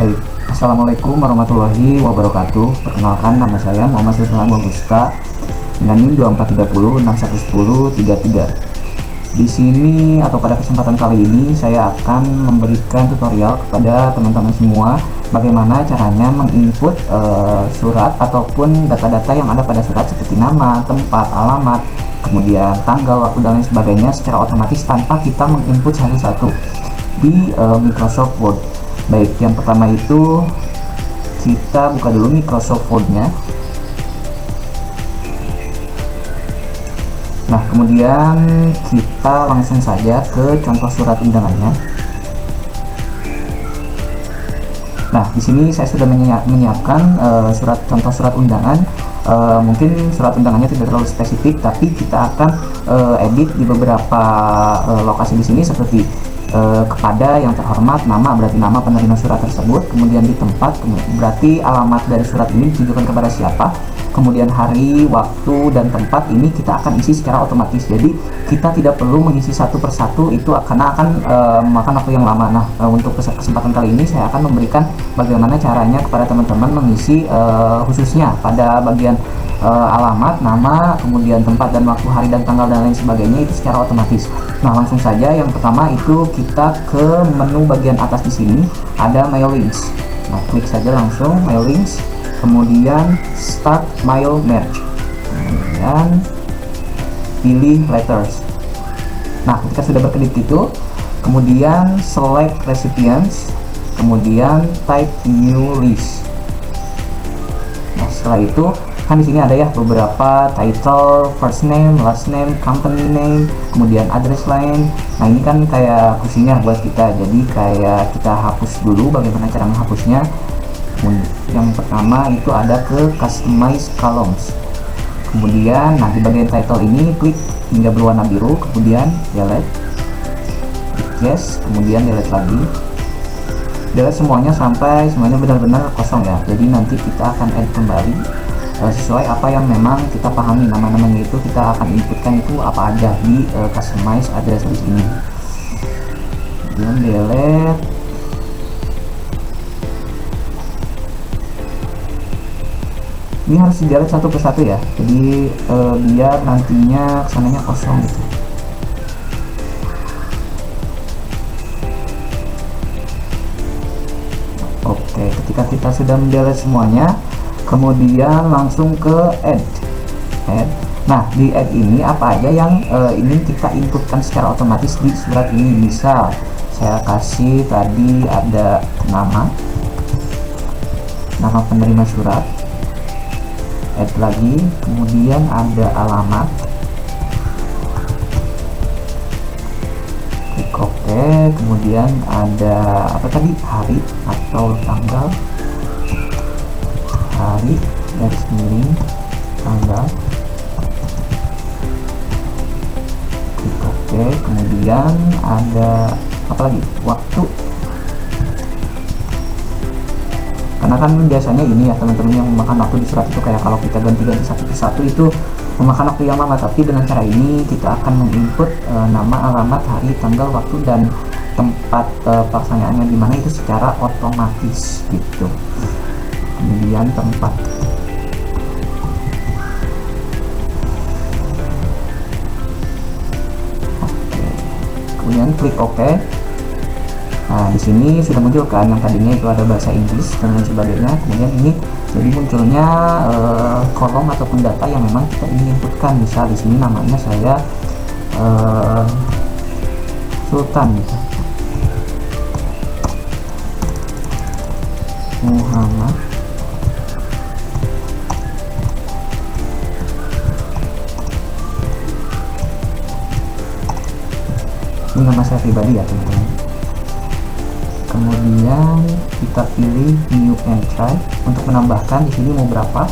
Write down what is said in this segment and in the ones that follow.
Baik, Assalamualaikum warahmatullahi wabarakatuh. Perkenalkan, nama saya Muhammad Sultan Augusta dengan NIM 2430611033. Di sini atau pada kesempatan kali ini saya akan memberikan tutorial kepada teman-teman semua bagaimana caranya menginput surat ataupun data-data yang ada pada surat seperti nama, tempat, alamat, kemudian tanggal, waktu, dan lain sebagainya secara otomatis tanpa kita menginput satu-satu di Microsoft Word. Baik, yang pertama itu kita buka dulu Microsoft Word-nya. Nah, kemudian kita langsung saja ke contoh surat undangannya. Nah, di sini saya sudah menyiapkan contoh surat undangan. Mungkin surat undangannya tidak terlalu spesifik, tapi kita akan edit di beberapa lokasi di sini seperti kepada yang terhormat, nama berarti nama penerima surat tersebut, kemudian di tempat berarti alamat dari surat ini ditujukan kepada siapa, kemudian hari, waktu, dan tempat ini kita akan isi secara otomatis. Jadi kita tidak perlu mengisi satu persatu, itu karena akan memakan waktu yang lama. Nah, untuk kesempatan kali ini saya akan memberikan bagaimana caranya kepada teman-teman mengisi khususnya pada bagian alamat, nama, kemudian tempat dan waktu, hari dan tanggal dan lain sebagainya itu secara otomatis. Nah, langsung saja yang pertama itu kita ke menu bagian atas di sini ada mailings. Nah, klik saja langsung mailings, kemudian start mail merge, kemudian pilih letters. Nah, ketika sudah berkedip itu, kemudian select recipients, kemudian type new list. Nah, setelah itu kan di sini ada ya beberapa title, first name, last name, company name, kemudian address line. Nah, ini kan kayak kuncinya buat kita, jadi kayak kita hapus dulu. Bagaimana cara menghapusnya? Yang pertama itu ada ke customize columns, kemudian nah di bagian title ini klik hingga berwarna biru, kemudian delete, yes, kemudian delete lagi, delete semuanya sampai semuanya benar-benar kosong ya. Jadi nanti kita akan add kembali sesuai apa yang memang kita pahami. Nama-namanya itu kita akan inputkan itu apa aja di customize address list ini. Kemudian delete, ini harus di delete satu persatu ya, jadi biar nantinya kesananya kosong gitu. Oke, ketika kita sudah mendelete semuanya, kemudian langsung ke add. Nah, di add ini apa aja yang ingin kita inputkan secara otomatis di surat ini. Misal saya kasih tadi ada nama penerima surat, add lagi, kemudian ada alamat, klik OK, kemudian ada apa tadi, hari atau tanggal, hari garis miring tanggal, klik OK, kemudian ada apa lagi, waktu. Karena kan biasanya ini ya teman-teman, yang memakan waktu di surat itu kayak kalau kita ganti-ganti satu persatu itu memakan waktu yang lama. Tapi dengan cara ini kita akan menginput nama, alamat, hari, tanggal, waktu, dan tempat pelaksanaannya di mana itu secara otomatis gitu. Kemudian tempat, oke, kemudian klik OK. Nah, di sini sudah muncul kan yang tadinya itu ada bahasa Inggris dan lain sebagainya. Kemudian ini jadi munculnya kolom ataupun data yang memang kita ingin inputkan. Misal di sini namanya saya Sultan gitu. Muhammad ini nama saya pribadi ya teman-teman. Kemudian kita pilih new entry. Untuk menambahkan di sini mau berapa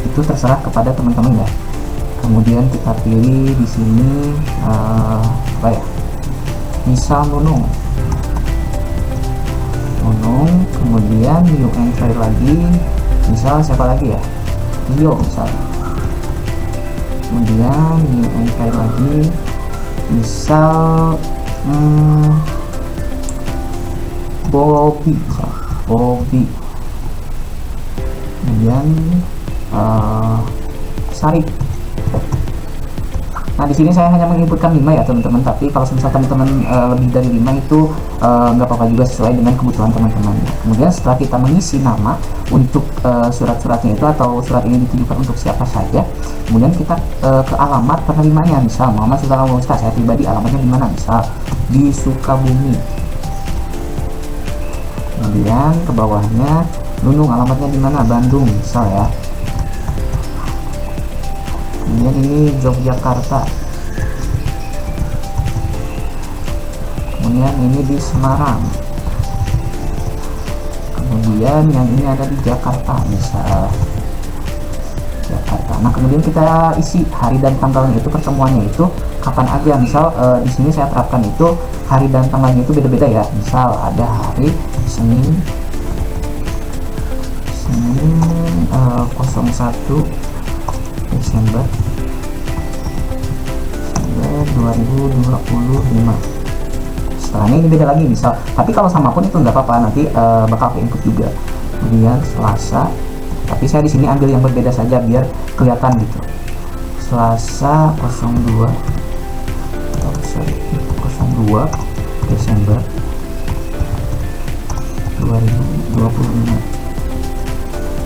itu terserah kepada teman-teman ya. Kemudian kita pilih di sini apa ya, misal Nunung, kemudian new entry lagi, misal siapa lagi ya, Rio misal. Kemudian new entry lagi, misal Bobby. Bobby, kemudian Sarip. Nah, di sini saya hanya menginputkan 5 ya teman-teman, tapi kalau misal teman-teman lebih dari 5 itu nggak apa-apa juga, sesuai dengan kebutuhan teman-teman. Kemudian setelah kita mengisi nama untuk surat-suratnya itu, atau surat ini ditujukan untuk siapa saja, kemudian kita ke alamat penerimanya. Misal Muhammad Sultan Al-Wusta, saya pribadi alamatnya di mana? Misal di Sukabumi. Kemudian ke bawahnya Nunung, alamatnya di mana? Bandung misal ya. Kemudian ini Yogyakarta, kemudian ini di Semarang, kemudian yang ini ada di Jakarta misal Jakarta. Nah, kemudian kita isi hari dan tanggalnya itu, pertemuannya itu kapan aja. Misal di sini saya terapkan itu hari dan tanggalnya itu beda-beda ya. Misal ada hari Senin 01 Desember 2025. Setelahnya ini beda lagi misal, tapi kalau sama pun itu nggak apa-apa, nanti bakal ke input juga. Kemudian Selasa, tapi saya di sini ambil yang berbeda saja biar kelihatan gitu. Selasa 02 Desember 2025.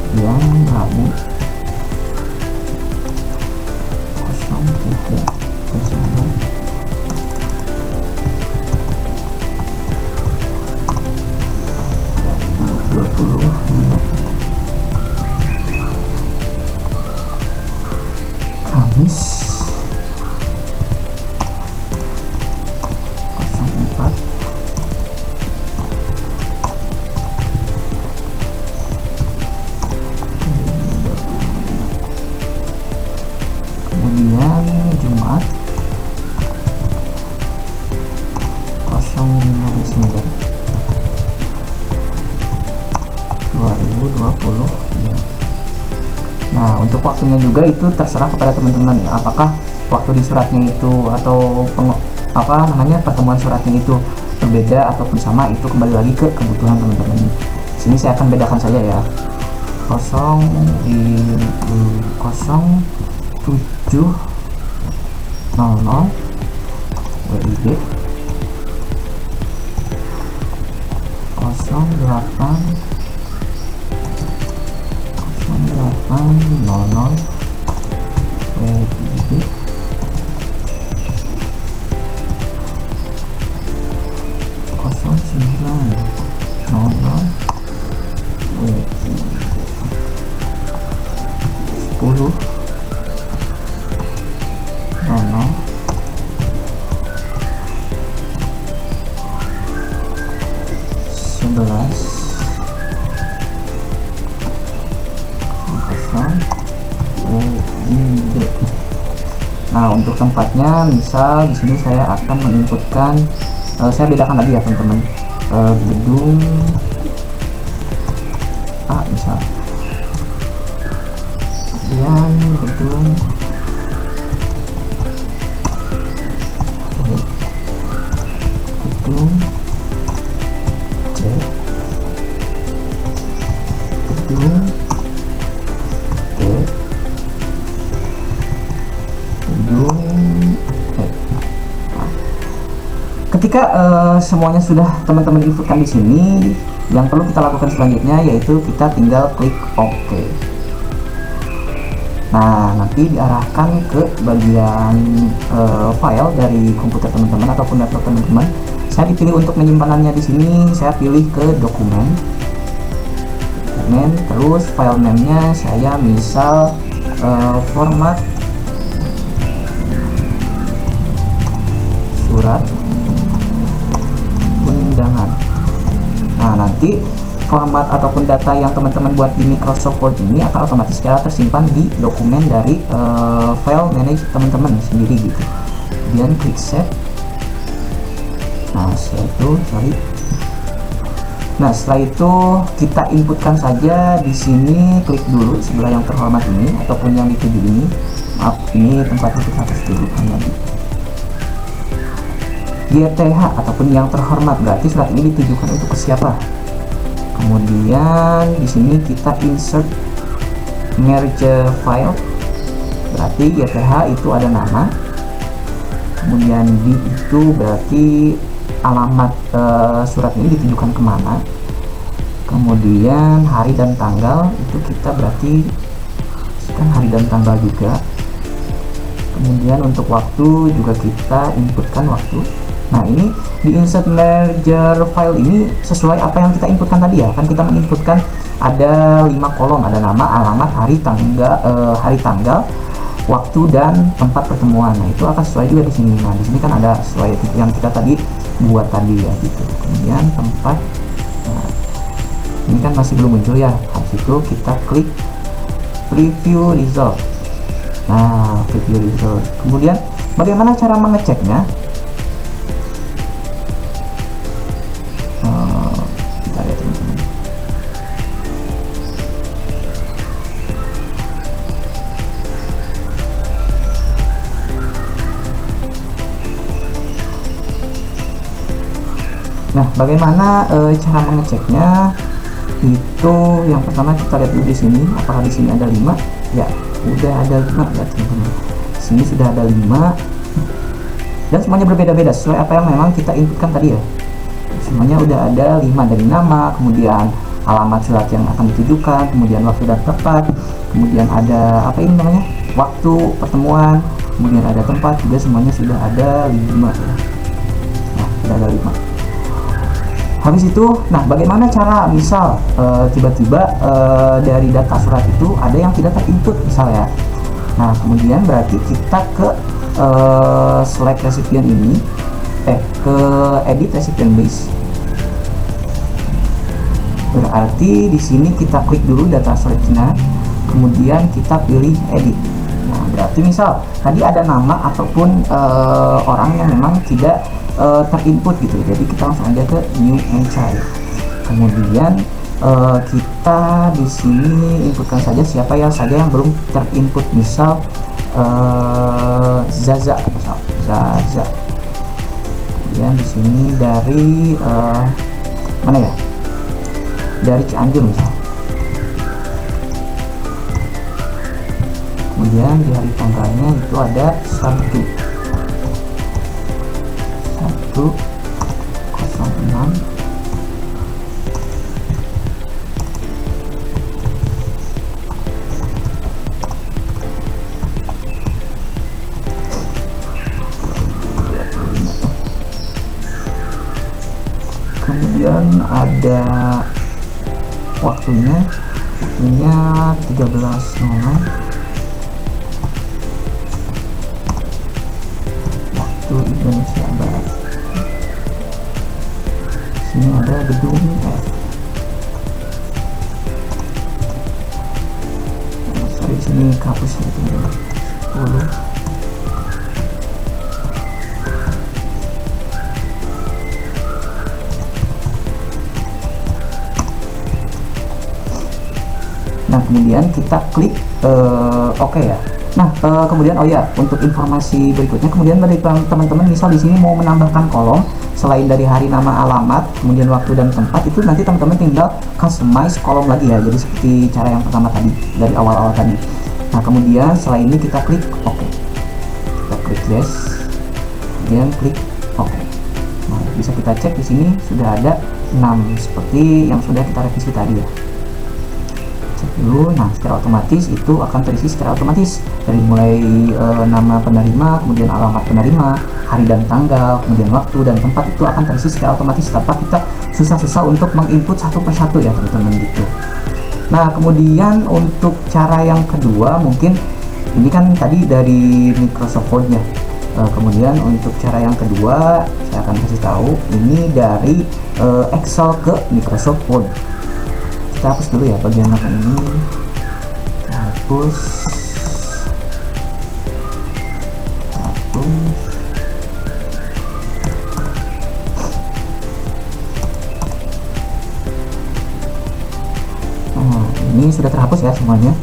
Yang Rabu 03 Desember 2025. Kamis 04 kemudian Jumat 05 Desember 2020. Nah, untuk waktunya juga itu terserah kepada teman-teman ya, apakah waktu di suratnya itu atau pertemuan suratnya itu berbeda ataupun sama, itu kembali lagi ke kebutuhan teman-teman. Sini saya akan bedakan saja ya. 0700 WIB 0800 WIB 0900 10 Nah, untuk tempatnya misal di sini saya akan menginputkan, saya bedakan lagi ya teman-teman, gedung A misal, kemudian gedung C, gedung D, gedung E. Ketika semuanya sudah teman-teman inputkan di sini, yang perlu kita lakukan selanjutnya yaitu kita tinggal klik OK. Nah, nanti diarahkan ke bagian file dari komputer teman-teman ataupun laptop teman-teman. Saya dipilih untuk menyimpanannya di sini, saya pilih ke dokumen, terus file name-nya saya misal format surat undangan. Nah, nanti format ataupun data yang teman-teman buat di Microsoft Word ini akan otomatis secara tersimpan di dokumen dari file manage teman-teman sendiri gitu. Kemudian klik save. Nah, setelah itu kita inputkan saja di sini, klik dulu sebelah yang terhormat ini ataupun yang dituju ini. Maaf, ini tempatnya kita harus dudukkan lagi. YTH ataupun yang terhormat, berarti surat ini ditujukan untuk ke siapa? Kemudian di sini kita insert merge file, berarti GPH itu ada nama, kemudian D itu berarti alamat surat ini ditujukan kemana, kemudian hari dan tanggal itu kita berarti kan hari dan tanggal juga, kemudian untuk waktu juga kita inputkan waktu. Nah, ini di insert merger file ini sesuai apa yang kita inputkan tadi ya, kan kita menginputkan ada 5 kolom, ada nama, alamat, hari, tanggal, waktu, dan tempat pertemuan. Nah, itu akan sesuai juga di sini. Nah, di sini kan ada sesuai yang kita tadi buat tadi ya gitu. Kemudian tempat, nah, ini kan masih belum muncul ya. Habis itu kita klik preview result. Nah, preview result. Kemudian bagaimana cara mengeceknya? Kita lihat teman-teman. Nah, bagaimana cara mengeceknya? Itu yang pertama kita lihat dulu di sini, apakah di sini ada 5? Ya, udah ada 5 ya teman-teman. Di sini sudah ada 5 dan semuanya berbeda-beda sesuai apa yang memang kita inputkan tadi ya. Semuanya udah ada 5 dari nama, kemudian alamat surat yang akan ditujukan, kemudian waktu dan tempat, kemudian ada apa ini namanya, waktu pertemuan, kemudian ada tempat juga, semuanya sudah ada 5 ya. Nah, sudah ada 5. Habis itu, nah bagaimana cara misal tiba-tiba dari data surat itu ada yang tidak terinput misalnya. Nah, kemudian berarti kita ke select recipient ini, ke edit recipient list. Berarti di sini kita klik dulu data storage-nya, kemudian kita pilih edit. Nah, berarti misal tadi ada nama ataupun orang yang memang tidak terinput gitu, jadi kita langsung aja ke new entry. Kemudian kita di sini inputkan saja siapa saja yang belum terinput, misal Zaza, misal Zaza. Kemudian di sini dari mana ya? Dari Cianjur misal. Kemudian di hari tanggalnya itu ada 1/06. Kemudian ada waktunya 13.00 waktu Indonesia Barat. Sini ada gedung F. Sorry, sini kampus gitu, 10. Nah, kemudian kita klik OK ya. Nah, kemudian oh ya, untuk informasi berikutnya, kemudian bagi teman-teman misal di sini mau menambahkan kolom selain dari hari, nama, alamat, kemudian waktu dan tempat, itu nanti teman-teman tinggal customize kolom lagi ya. Jadi seperti cara yang pertama tadi dari awal-awal tadi. Nah, kemudian setelah ini kita klik OK. Kita klik yes. Kemudian klik OK. Nah, bisa kita cek di sini sudah ada 6 seperti yang sudah kita revisi tadi ya. Cek dulu. Nah, secara otomatis itu akan terisi secara otomatis dari mulai nama penerima, kemudian alamat penerima, hari dan tanggal, kemudian waktu dan tempat, itu akan terisi secara otomatis tanpa kita susah-susah untuk menginput satu persatu ya teman-teman gitu. Nah, kemudian untuk cara yang kedua, mungkin ini kan tadi dari Microsoft Word ya. Kemudian untuk cara yang kedua saya akan kasih tahu ini dari Excel ke Microsoft Word. Kita hapus dulu ya bagian apa ini. Kita hapus. Nah, ini sudah terhapus ya semuanya.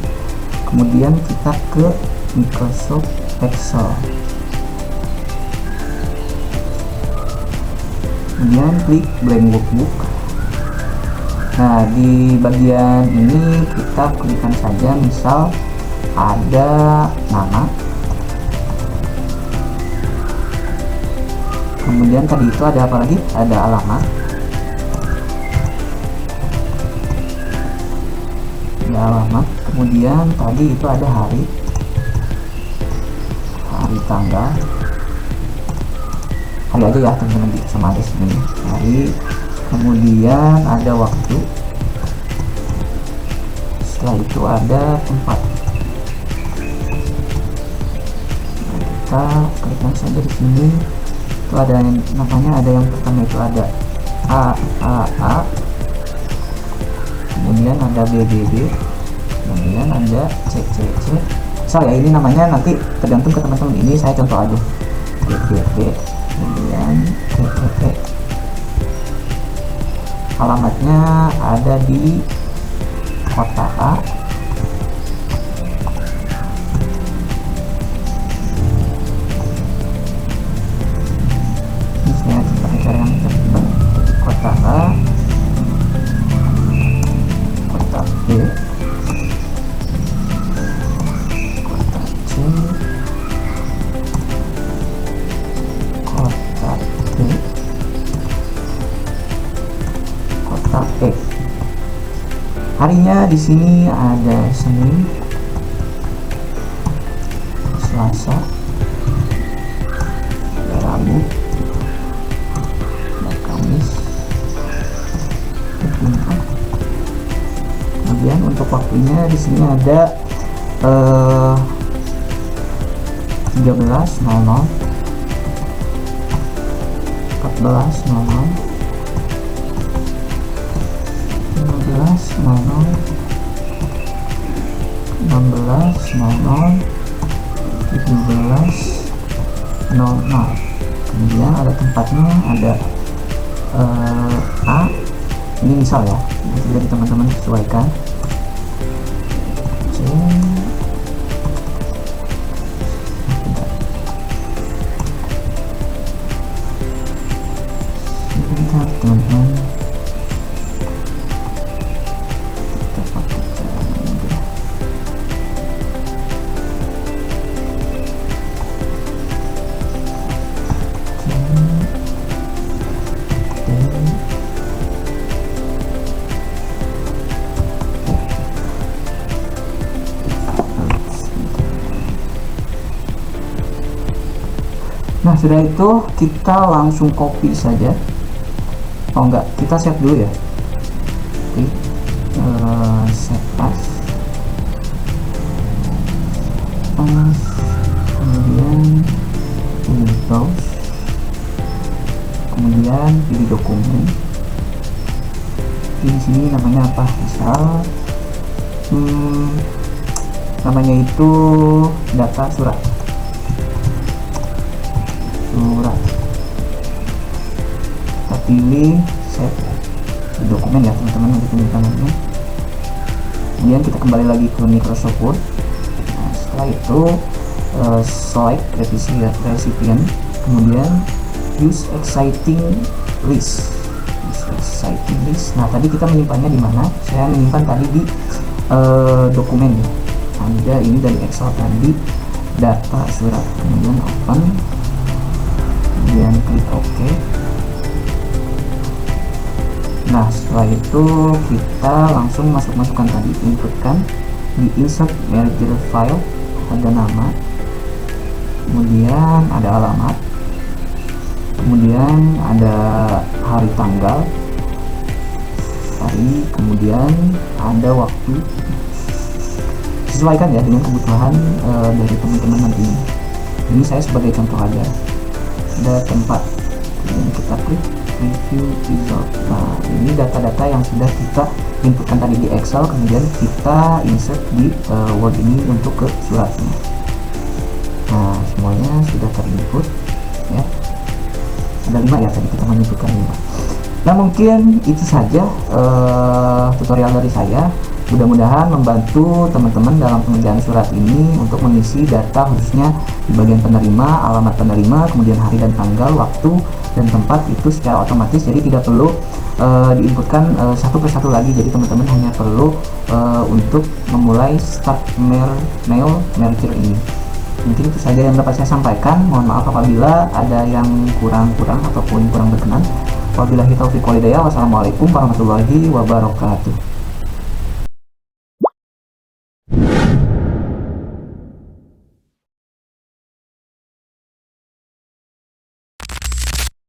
Kemudian kita ke Microsoft Excel. Kemudian klik blank workbook. Nah, di bagian ini kita klikkan saja, misal ada nama, kemudian tadi itu ada apa lagi, ada alamat, kemudian tadi itu ada hari tanggal, hari aja ya teman-teman, sama ada sini hari, kemudian ada waktu, setelah itu ada tempat. Nah, kita klikkan saja di sini, itu ada yang namanya, ada yang pertama itu ada A, kemudian ada BBB, kemudian ada CCC. Sorry ya, ini namanya nanti tergantung ke teman-teman, ini saya contoh aja, BBB, kemudian CCC. Alamatnya ada di kota A, ini saya pakai cara yang cepat, kota A, kota B, kota C, kota D, kota E. Harinya di sini ada Senin, Selasa, ada Rabu, ada Kamis, ada Jumat. Kemudian untuk waktunya di sini ada 13.00, 14.00, 15.00, 16.00, 17.00. Kemudian ada tempatnya, ada A, ini misal ya, jadi teman-teman sesuaikan. C, sebentar teman-teman, nah sudah itu kita langsung copy saja. Oh enggak, kita save dulu ya. Oke, save as, kemudian pilih browse, kemudian pilih dokumen. Di sini namanya apa, misal namanya itu data surat. Kita pilih save di dokumen ya teman-teman, nanti teman-teman. Kemudian kita kembali lagi ke Microsoft Word. Nah, setelah itu select recipient, kemudian use exciting list. Nah tadi kita menyimpannya di mana? Saya menyimpan tadi di dokumen ya. Ada ini dari Excel tadi, data surat, kemudian open, kemudian klik OK. Nah setelah itu kita langsung masukkan tadi, inputkan di insert merger file, ada nama, kemudian ada alamat, kemudian ada hari tanggal, kemudian ada waktu. Sesuaikan ya dengan kebutuhan dari teman-teman nantinya. Ini saya sebagai contoh aja. Ada tempat, kemudian kita klik review result. Nah ini data-data yang sudah kita inputkan tadi di Excel, kemudian kita insert di Word ini untuk ke suratnya. Nah semuanya sudah terinput ya. Ada 5 ya, tadi kita menyebutkan 5. Nah mungkin itu saja tutorial dari saya. Mudah-mudahan membantu teman-teman dalam pengerjaan surat ini untuk mengisi data khususnya di bagian penerima, alamat penerima, kemudian hari dan tanggal, waktu dan tempat itu secara otomatis, jadi tidak perlu diinputkan satu persatu lagi. Jadi teman-teman hanya perlu untuk memulai start mail merger ini. Mungkin itu saja yang dapat saya sampaikan. Mohon maaf apabila ada yang kurang ataupun kurang berkenan. Wabillahi taufiq wal hidayah. Wassalamualaikum warahmatullahi wabarakatuh.